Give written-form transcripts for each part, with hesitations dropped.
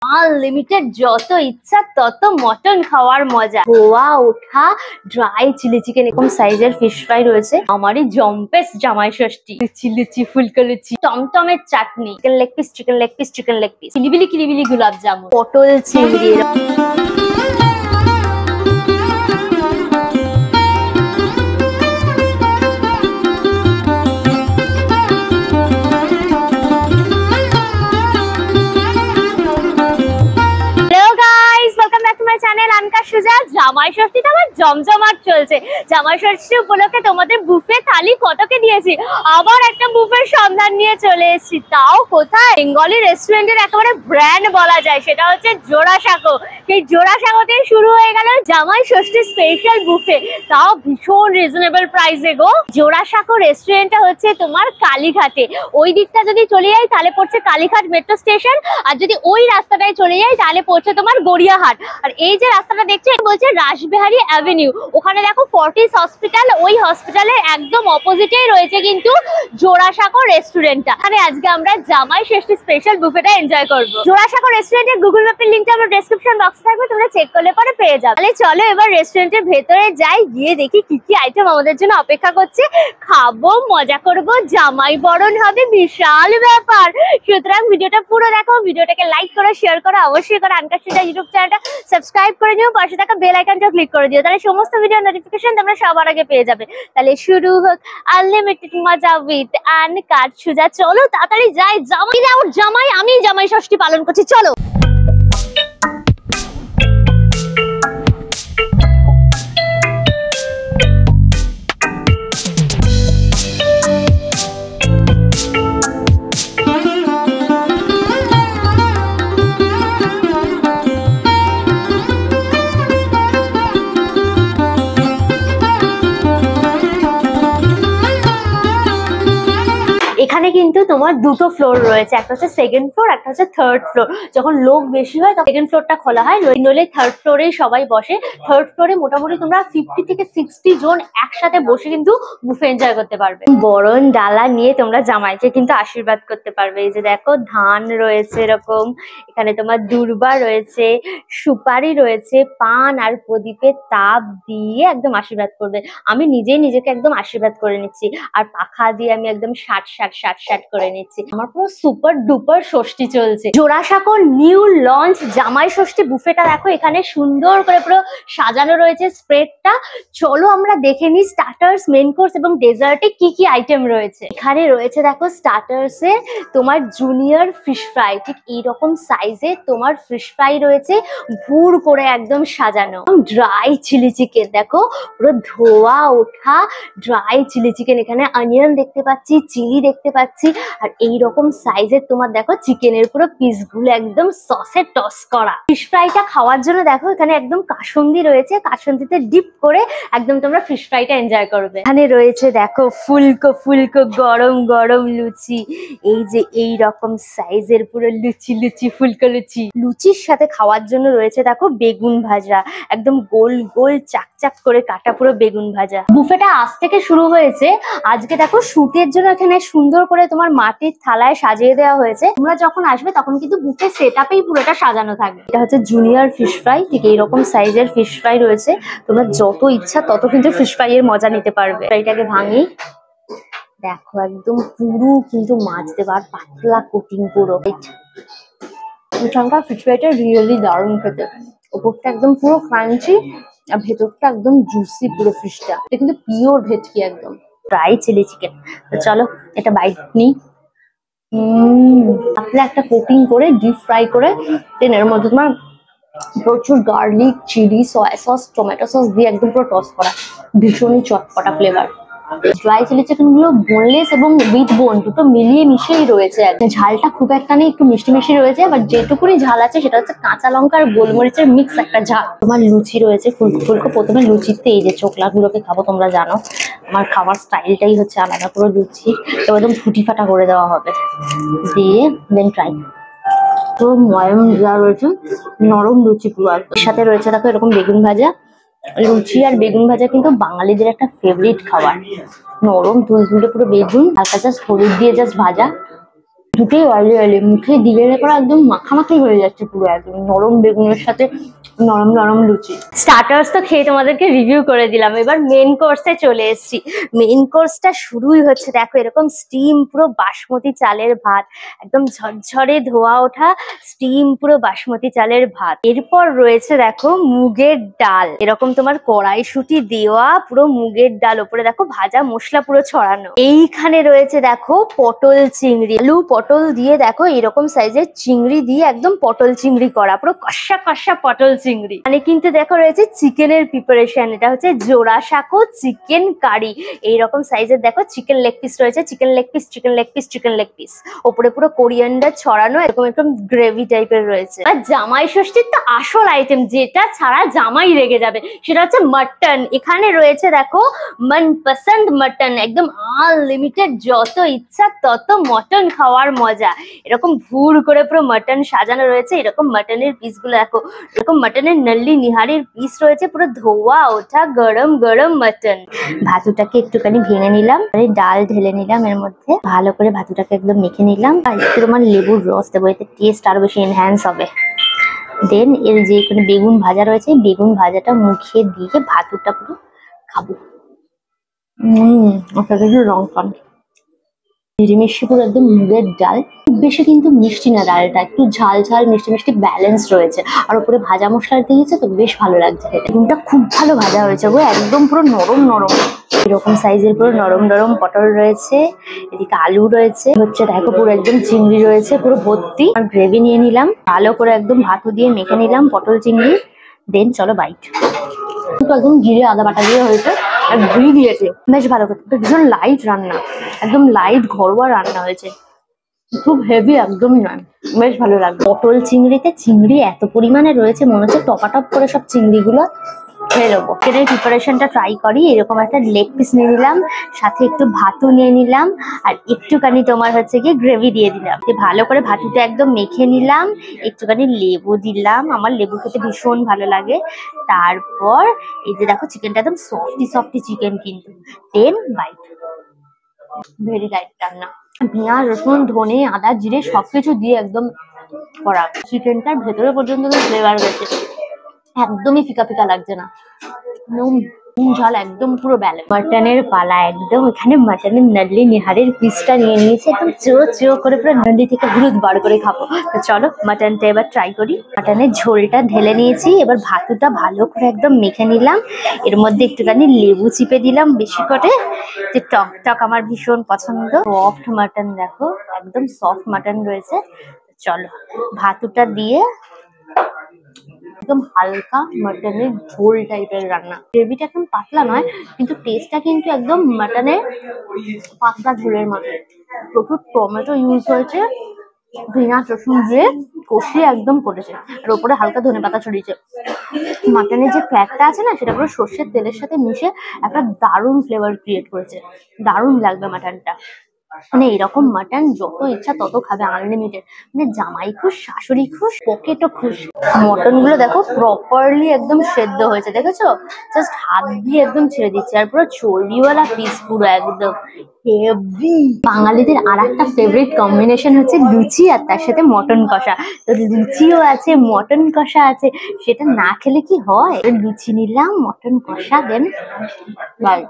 Unlimited যত ইচ্ছা তত মটন খাওয়ার মজা। ধোয়া ওঠা ড্রাই চিলি চিকেন, এরকম সাইজের ফিশ ফ্রাই রয়েছে। আমারই জম্পেস জামাই ষষ্ঠী, লুচি লুচি ফুলকো লুচি, টমটমের চাটনি, chicken leg piece chicken leg piece chicken leg piece, কিলিবিলি কিলিবিলি গোলাপ জামুন, পটল চিংড়ি। জামাই ষষ্ঠী তো আমার জমজমাট চলছে। জামাই ষষ্ঠী উপলক্ষে তোমাদের বুফে থালি কতকে দিয়েছি, আবার একটা বুফের সন্ধান নিয়ে চলে এসেছি। তাও কোথায়? বেঙ্গলি রেস্টুরেন্টের একেবারে ব্র্যান্ড বলা যায়, সেটা হচ্ছে জোড়াসাঁকো। সেই জোড়াসাঁকোতেই শুরু হয়ে গেল জামাই ষষ্ঠী স্পেশাল বুফে, তাও ভীষণ রিজনেবল প্রাইসে গো। জোড়াসাঁকো রেস্টুরেন্টটা হচ্ছে তোমার কালীঘাটে। ওই দিকটা যদি চলে যাই তাহলে পড়ছে কালীঘাট মেট্রো স্টেশন, আর যদি ওই রাস্তাটায় চলে যাই তাহলে পড়ছে তোমার গড়িয়াহাট। আর এই যে রাস্তাটা দেখছো বলছে রাসবিহারী অ্যাভিনিউ, ওখানে দেখো ফর্টিস হসপিটাল, ওই হসপিটালের একদম অপোজিটেই রয়েছে কিন্তু জোড়াসাঁকো রেস্টুরেন্টটা। মানে আজকে আমরা জামাই ষষ্ঠী স্পেশাল বুফেটা এনজয় করবো। জোড়াসাঁকো রেস্টুরেন্টের গুগল ম্যাপের লিঙ্কটা আমার ডেসক্রিপশন বক্সে থাকবে, তোমরা চেক করলে পরে পেয়ে যাবে। তাহলে চলো এবার রেস্টুরেন্টের ভেতরে যাই, গিয়ে দেখি কি কি আইটেম আমাদের জন্য অপেক্ষা করছে। খাবো, মজা করবো, জামাই বরণ হবে, বিশাল ব্যাপার। সুতরাং ভিডিওটা পুরো দেখো, ভিডিওটাকে লাইক করো, শেয়ার করো, অবশ্যই করো। আনকার সুজা ইউটিউব চ্যানেলটা সাবস্ক্রাইব করে নিও, পাশে থাকা বেল আইকনটা ক্লিক করে দিও, তাহলে সমস্ত ভিডিও নোটিফিকেশন তোমরা সবার আগে পেয়ে যাবে। তাহলে শুরু হোক আনলিমিটেড মজা উইথ আনকার সুজা। চলো তাড়াতাড়ি যাই, জামাই আমি জামাই ষষ্ঠী পালন করছি, চলো। এখানে কিন্তু তোমার দুটো ফ্লোর রয়েছে, একটা হচ্ছে সেকেন্ড ফ্লোর, একটা হচ্ছে থার্ড ফ্লোর। যখন লোক বেশি হয় তখন সেকেন্ড ফ্লোরটা খোলা হয়, নইলে থার্ড ফ্লোরেই সবাই বসে। থার্ড ফ্লোরে মোটামুটি তোমরা 50 থেকে 60 জন একসাথে বসে কিন্তু বুফে এনজয় করতে পারবে। বরণ ডালা নিয়ে তোমরা জামাইকে কিন্তু আশীর্বাদ করতে পারবে। এই যে দেখো ধান রয়েছে এরকম, এখানে তোমার দূর্বা রয়েছে, সুপারি রয়েছে, পান আর প্রদীপের তাপ দিয়ে একদম আশীর্বাদ করবে। আমি নিজেই নিজেকে একদম আশীর্বাদ করে নিচ্ছি, আর পাখা দিয়ে আমি একদম ষাট করে নিচ্ছি। আমার পুরো সুপার ডুপার ষষ্ঠী চলছে। জোড়াসাঁকো নিউ লঞ্চ জামাই ষষ্ঠী বুফেটা দেখো, এখানে সুন্দর করে পুরো সাজানো রয়েছে স্প্রেডটা। চলো আমরা দেখে নিই স্টার্টার্স, মেন কোর্স এবং ডেজার্টে কি কি আইটেম রয়েছে। এখানে রয়েছে দেখো স্টার্টার্সে তোমার জুনিয়র ফিশ ফ্রাই, ঠিক এইরকম সাইজে তোমার ফিশ ফ্রাই রয়েছে, ভুর করে একদম সাজানো। ড্রাই চিলি চিকেন দেখো, পুরো ধোয়া ওঠা ড্রাই চিলি চিকেন। এখানে অনিয়ন দেখতে পাচ্ছি, চিলি দেখতে পাচ্ছি, আর এইরকম সাইজের তোমার দেখো চিকেনের পুরো পিসগুলো একদম সসে টস করা। ফিশ ফ্রাইটা খাওয়ার জন্য দেখো এখানে একদম কাসুন্দি রয়েছে, কাসুন্দিতে ডিপ করে একদম তোমরা ফিশ ফ্রাইটা এনজয় করবে। এখানে রয়েছে দেখো ফুলকো ফুলকো গরম গরম লুচি, এই যে এই রকম সাইজের পুরো লুচি লুচি ফুলকো লুচি। লুচির সাথে খাওয়ার জন্য রয়েছে দেখো বেগুন ভাজা, একদম গোল গোল চাকচাক করে কাটা পুরো বেগুন ভাজা। বুফেটা আজ থেকে শুরু হয়েছে। আজকে দেখো শুটের জন্য এখানে সুন্দর করে তোমার মাটির থালায় সাজিয়ে দেওয়া হয়েছে। তোমরা যখন আসবে তখন কিন্তু বুফে সেটআপেই পুরোটা সাজানো থাকবে। এটা হচ্ছে জুনিয়র ফিশ ফ্রাই, ঠিক এইরকম সাইজের ফিশ ফ্রাই রয়েছে। তোমরা যত ইচ্ছা তত কিন্তু ফিশ ফ্রাই এর মজা নিতে পারবে। ফ্রাইটাকে ভাঙি, দেখো একদম পুরো কিন্তু মাছ দেবার পাতলা কোটিং পুরো। এখানকার ফিশ ফ্রাইটা রিয়েলি দারুণ খেতে, ওপরটা একদম পুরো ক্রাঞ্চি আর ভেতরটা একদম জুসি পুরো ফিশটা। এটা কিন্তু পিওর ভেটকি একদম। ড্রাই চিলি চিকেন, তো চলো এটা বাইট নিই। আপনি একটা কোটিং করে ডিপ ফ্রাই করে দেন এর মধ্যে তোমার প্রচুর garlic, chilli, soya sauce, tomato sauce দিয়ে একদম পুরো টস করা, ভীষণই চটপটা ফ্লেভার। ড্রাই চিলি চিকেন গুলো বোনলেস এবং উইথ বোন দুটো মিলিয়ে মিশেই রয়েছে। ঝালটা খুব একটা নেই, একটু মিষ্টি মিষ্টি রয়েছে, বাট যেটুকুনি ঝাল আছে সেটা হচ্ছে কাঁচা লঙ্কা আর গোলমরিচের মিক্স একটা ঝাল। তোমার লুচি রয়েছে ফুলকো ফুলকো। প্রথমে লুচিতে এই যে চোখলা গুলোকে খাবো, তোমরা জানো আমার খাবার স্টাইলটাই হচ্ছে আলাদা। পুরো লুচি তো একদম ফুটি ফাটা করে দেওয়া হবে, দিয়ে দেন ট্রাই। তো ময়ম যা রয়েছে নরম লুচি পুরো, এর সাথে রয়েছে দেখো এরকম বেগুন ভাজা। লুচি আর বেগুন ভাজা কিন্তু বাঙালিদের একটা ফেভারিট খাবার। নরম তুলতুলে পুরো বেগুন, হালকা জাস্ট হলুদ দিয়ে জাস্ট ভাজা, দুটোই অয়েলি অয়েলি, মুখে দিলে পরে একদম মাখামাখি হয়ে যাচ্ছে পুরো, একদম নরম বেগুনের সাথে নরম নরম লুচি। স্টার্টার্স তো খেয়ে তোমাদেরকে রিভিউ করে দিলাম, এবার মেন কোর্সে চলে এসেছি। মেন কোর্সটা শুরুই হচ্ছে, দেখো এরকম স্টিম পুরো বাসমতি চালের ভাত, একদম ঝরঝরে ধোয়া ওঠা স্টিম পুরো বাসমতি চালের ভাত। এরপর রয়েছে দেখো মুগের ডাল, এরকম তোমার কড়াইশুঁটি দেওয়া পুরো মুগের ডাল, ওপরে দেখো ভাজা মশলা পুরো ছড়ানো। এইখানে রয়েছে দেখো পটল চিংড়ি, আলু পটল দিয়ে দেখো এরকম সাইজের চিংড়ি দিয়ে একদম পটল চিংড়ি করা, পুরো কষা কষা পটল চিংড়ি। মানে কিন্তু দেখো রয়েছে চিকেনের প্রিপারেশন, এটা হচ্ছে জোড়াসাঁকো চিকেন কারি। এইরকম সাইজের দেখো চিকেন লেগ পিস রয়েছে, chicken leg piece, chicken leg piece, chicken leg piece, ওপরে পুরো কোরিয়ান্ডার ছড়ানো, এরকম একদম গ্রেভি টাইপের রয়েছে। আর জামাই ষষ্ঠীর তো আসল আইটেম, যেটা ছাড়া জামাই রেগে যাবে, সেটা হচ্ছে মাটন। এখানে রয়েছে দেখো মনপসন্দ মাটন, একদম আনলিমিটেড, যত ইচ্ছা তত মটন খাওয়ার মজা। এরকম ভুর করে পুরো মটন সাজানো রয়েছে, এরকম মটনের পিস গুলো দেখো, এরকম মটনের নল্লি নিহারির পিস রয়েছে, পুরো ধোয়া ওঠা গরম গরম মটন। ভাতুটাকে একটুখানি ভেঙে নিলাম, ডাল ঢেলে নিলাম এর মধ্যে, ভালো করে ভাতুটাকে একদম মেখে নিলাম, আর একটু তোমার লেবুর রস দেবো, এতে টেস্ট আরো বেশি এনহ্যান্স হবে। দেন এর যে বেগুন ভাজা রয়েছে, বেগুন ভাজাটা মুখে দিয়ে ভাতুটা পুরো খাবো। কিছু রং পান নিরিমিষ্টি পুরো একদম মুগের ডাল, খুব বেশি কিন্তু মিষ্টি না, ডালটা একটু ঝাল ঝাল মিষ্টি মিষ্টি ব্যালেন্স রয়েছে, আর উপরে ভাজা মশলা দিয়েছে তো বেশ ভালো লাগছে খেতে। বেগুনটা খুব ভালো ভাজা হয়েছে গো, একদম পুরো নরম নরম, এরকম সাইজের পুরো নরম নরম পটল রয়েছে, এদিকে আলু রয়েছে, হচ্ছে দেখো পুরো একদম চিংড়ি রয়েছে পুরো ভর্তি। আর গ্রেভি নিয়ে নিলাম, ভালো করে একদম ভাতু দিয়ে মেখে নিলাম পটল চিংড়ি। দেন চলো বাইট। একদম জিরে আদা বাটা দিয়ে হয়েছে, আর ঘি দিয়েছে, বেশ ভালো করতে, ভীষণ লাইট রান্না, একদম লাইট ঘরোয়া রান্না হয়েছে, খুব হেভি একদমই নয়, বেশ ভালো লাগবে। পটল চিংড়িতে চিংড়ি এত পরিমাণে রয়েছে, মনে হচ্ছে টপাটপ করে সব চিংড়িগুলো খেয়ে নেবো। এর প্রিপারেশনটা ট্রাই করি। এরকম একটা লেগ পিস নিয়ে নিলাম, সাথে একটু ভাতু নিয়ে নিলাম, আর একটুখানি তোমার হচ্ছে গিয়ে গ্রেভি দিয়ে দিলাম, ভালো করে ভাতুটা একদম মেখে নিলাম, একটুখানি লেবু দিলাম, আমার লেবু খেতে ভীষণ ভালো লাগে। তারপর এই যে দেখো চিকেনটা একদম সফটি সফটি চিকেন কিন্তু। দেন বাইট, ভেরি লাইট রান্না, পেঁয়াজ রসুন ধনে আদা জিরে সবকিছু দিয়ে একদম করা, চিকেনটার ভেতরে পর্যন্ত ফ্লেভার গেছে, একদমই ফিকা ফিকা লাগছে না, নুন ঝাল একদম পুরো ব্যালেন্স। মাটনের পালা একদম, এখানে মাটনের নাল্লি নিহারের পিসটা নিয়ে নিয়েছে, একদম চো চো করে পুরো নাল্লি থেকে হলুদ বার করে খাবো। তো চলো মাটনটা এবার ট্রাই করি। মাটনের ঝোলটা ঢেলে নিয়েছি, এবার ভাতুটা ভালো করে একদম মেখে নিলাম, এর মধ্যে একটুখানি লেবু চিপে দিলাম বেশি করে, যে টক টক আমার ভীষণ পছন্দ। সফট মাটন দেখো, একদম সফট মাটন রয়েছে। চলো ভাতুটা দিয়ে একদম হালকা মাটনের ঝোল টাইপের রান্না, গ্রেভিটা একদম পাতলা নয়, কিন্তু টেস্টটা কিন্তু একদম মাটনের পাতলা ঝোলের মতো। প্রচুর টমেটো ইউজ হয়েছে, পেঁয়াজ রসুন দিয়ে কষিয়ে একদম করেছে, আর ওপরে হালকা ধনেপাতা ছড়িয়েছে। মাটনের যে ফ্যাটটা আছে না, সেটা পুরো সর্ষের তেলের সাথে মিশে একটা দারুণ ফ্লেভার ক্রিয়েট করেছে, দারুণ লাগবে মাটনটা। মানে এরকম মাটন যত ইচ্ছা তত খাবে, আনলিমিটেড, মানে জামাই খুশ, শাশুড়ি খুশ, পকেটও খুশ। মটন গুলো দেখো প্রপারলি একদম সেদ্ধ হয়েছে, দেখেছো, জাস্ট হাত দিয়ে একদম ছেড়ে দিচ্ছে, আর পুরো চর্বিওয়ালা পিস পুরো একদম হেভি। বাঙালিদের আর একটা ফেভারিট কম্বিনেশন হচ্ছে লুচি আর তার সাথে মটন কষা, তো লুচিও আছে মটন কষা আছে, সেটা না খেলে কি হয়। লুচি নিলাম, মটন কষা, দেন বাই,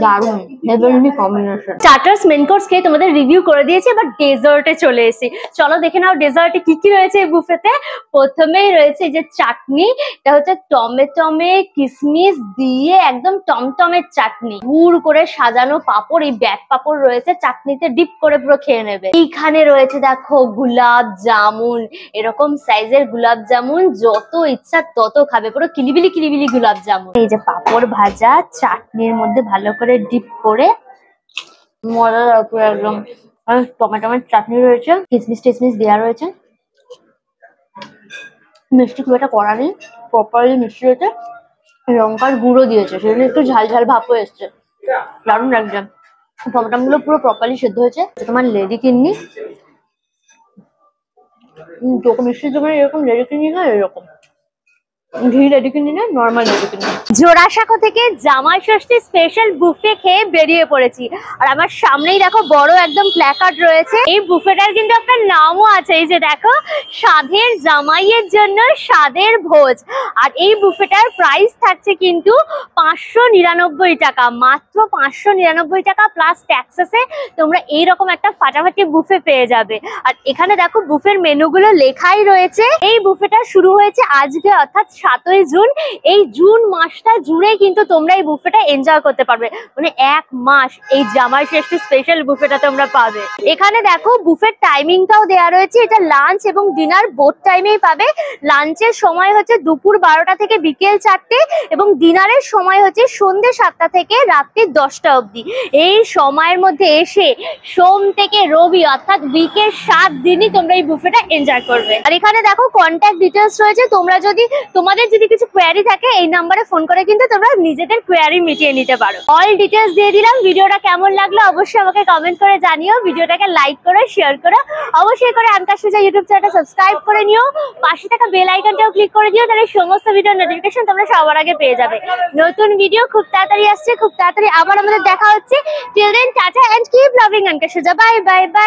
দারুন heavenly combination. Starters main course খেয়ে তোমাদের রিভিউ করে দিয়েছি, এবার ডেজার্টে চলে এসেছি, চলো দেখে নাও ডেজার্টে কি কি রয়েছে এই বুফেতে। প্রথমেই রয়েছে এই যে চাটনি, এটা হচ্ছে টমেটমে কিশমিশ দিয়ে একদম টমটমের চাটনি, গুড় করে সাজানো পাপড়, এই ব্যাট পাপড় রয়েছে, চাটনিতে ডিপ করে পুরো খেয়ে নেবে। এইখানে রয়েছে দেখো গোলাপ জামুন, এরকম সাইজের গোলাপ জামুন, যত ইচ্ছা তত খাবে, পুরো কিলিবিলি কিলিবিলি গোলাপ জামুন। এই যে পাপড় ভাজা চাটনির মধ্যে ভালো করে ডিপ করে, মজার উপরে একদম টমেটোমের চাটনি রয়েছে, কিশমিশ টিশমিশ দেওয়া রয়েছে, মিষ্টি খুব একটা কড়া নেই, প্রপারলি মিষ্টি রয়েছে, লঙ্কার গুঁড়ো দিয়েছে, সেজন্য একটু ঝাল ঝাল ভাবও এসছে, দারুণ লাগছে। টমেটো গুলো পুরো প্রপারলি সেদ্ধ হয়েছে। তোমার লেডি কিডনি, মিষ্টির দোকানে এরকম লেডি কিডনি হয় এরকম, ঘি লেডি কিনি না, নর্মাল লেডি কিনি। জোড়াসাঁকো থেকে জামাই ষষ্ঠী স্পেশাল বুফে খেয়ে বেরিয়ে পড়েছি। আর আমার সামনেই দেখো বড় একদম প্ল্যাকার্ড রয়েছে। এই বুফেটার কিন্তু একটা নামও আছে, এই যে দেখো, স্বাদের জামাইয়ের জন্য স্বাদের ভোজ। আর এই বুফেটার প্রাইস থাকছে কিন্তু 599 টাকা, মাত্র 599 টাকা প্লাস ট্যাক্সেসে তোমরা এইরকম একটা ফাটাফাটি বুফে পেয়ে যাবে। আর এখানে দেখো বুফের মেনুগুলো লেখাই রয়েছে। এই বুফেটা শুরু হয়েছে আজকে, অর্থাৎ 7ই জুন। এই জুন মাসটা জুড়ে কিন্তু তোমরা এই বুফেটা এনজয় করতে পারবে, মানে এক মাস এই জামাই ষষ্ঠী স্পেশাল বুফেটা তোমরা পাবে। এখানে দেখো বুফের টাইমিংটাও দেওয়া রয়েছে, এটা লাঞ্চ এবং ডিনার বোথ টাইমেই পাবে। লাঞ্চের সময় হচ্ছে দুপুর 12টা থেকে বিকেল 4টে, এবং ডিনারের সময় হচ্ছে সন্ধ্যে 7টা থেকে রাত্রি 10টা অবধি। এই সময়ের মধ্যে এসে সোম থেকে রবি অর্থাৎ উইকের 7 দিনই তোমরা এই বুফেটা এনজয় করবে। আর এখানে দেখো কন্ট্যাক্ট ডিটেলস রয়েছে, তোমাদের যদি কিছু কোয়ারি থাকে এই নাম্বারে ফোন করে কিন্তু তোমরা নিজেদের কোয়ারি মিটিয়ে নিতে পারো। অল ডিটেলস দিয়ে দিলাম। ভিডিওটা কেমন লাগলো অবশ্যই আমাকে কমেন্ট করে জানিও। ভিডিওটাকে লাইক করো, শেয়ার করো, অবশ্যই করে আনকার সুজা ইউটিউব চ্যানেলটা সাবস্ক্রাইব করে নিও। পাশে থাকা বেল আইকনটাও ক্লিক করে দিও, তাহলে সমস্ত ভিডিওর নোটিফিকেশন তোমরা সবার আগে পেয়ে যাবে। নতুন ভিডিও খুব তাড়াতাড়ি আসছে, খুব তাড়াতাড়ি আবার আমাদের দেখা হচ্ছে। Till then tata and keep loving আনকার সুজা। Bye bye by.